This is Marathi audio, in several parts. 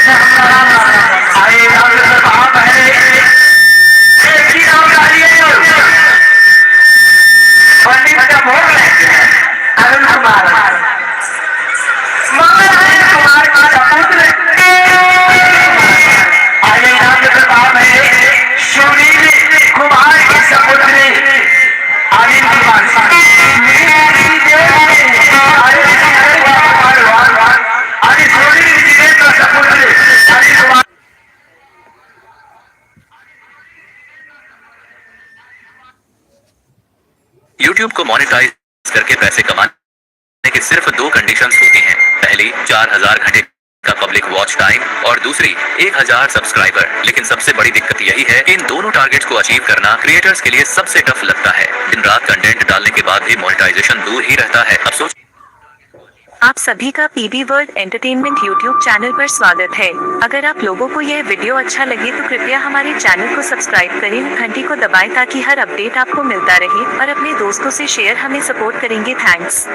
आइए डॉक्टर साहब है एक ही नाम डालिए पंडित का भोग लेंगे अरुण कुमार मंगल कुमार का सपुत्र आइए डॉक्टर साहब है सुनील कुमार की सपुत्री अनिल कुमार YouTube को मोनेटाइज करके पैसे कमाने की सिर्फ दो कंडीशंस होती हैं। पहली 4000 घंटे का पब्लिक वॉच टाइम और दूसरी 1000 सब्सक्राइबर। लेकिन सबसे बड़ी दिक्कत यही है कि इन दोनों टारगेट्स को अचीव करना क्रिएटर्स के लिए सबसे टफ लगता है। दिन रात कंटेंट डालने के बाद भी मोनेटाइजेशन दूर ही रहता है। अब सोच आप सभी का PB world entertainment YouTube channel पर स्वागत है। अगर आप लोगों को यह वीडियो अच्छा लगे तो कृपया हमारे चैनल को सब्सक्राइब करें, घंटी को दबाएं ताकि हर अपडेट आपको मिलता रहे और अपने दोस्तों से शेयर हमें सपोर्ट करेंगे। थैंक्स।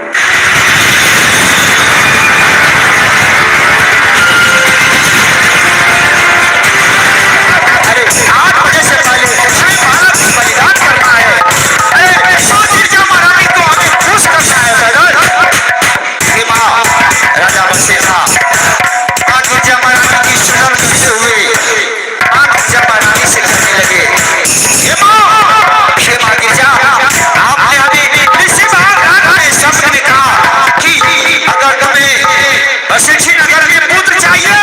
अशिक्षित अगर ये पुत्र चाहिए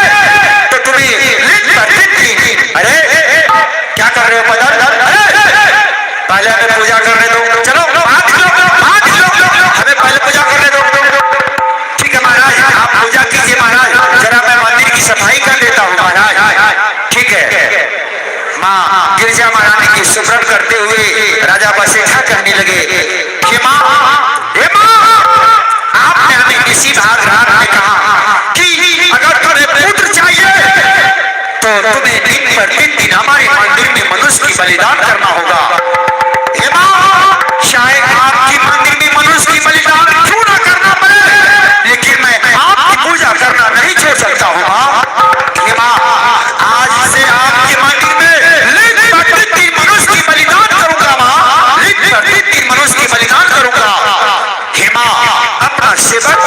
तो तुम्हें अरे क्या कर रहे हो पदर? पहले हमें पूजा करने दो। चलो हमें पहले पूजा करने दो। ठीक है महाराज, आप पूजा कीजिए महाराज। जरा मैं मंदिर की सफाई कर देता हूँ महाराज। ठीक है। माँ गिरजा महारानी की सुमरन करते हुए राजा बसेठा कहने लगे कि माँ आपने हमें इसी भाग रात में कहा कि अगर तुम्हें पुत्र चाहिए तो तुम्हें दिन पर दिन हमारे मंदिर में मनुष्य की बलिदान करना होगा। हे माँ, शायद आपकी मंदिर में मनुष्य की बलिदान क्यों ना करना पड़े, लेकिन मैं आपकी पूजा करना नहीं छोड़ सकता हूँ माँ। हे माँ, आज से आपके मंदिर में दिन पर दिन मनुष्य की बलिदान करूंगा माँ, दिन पर दिन मनुष्य की बलिदान करूंगा। हे माँ, अपना सेवक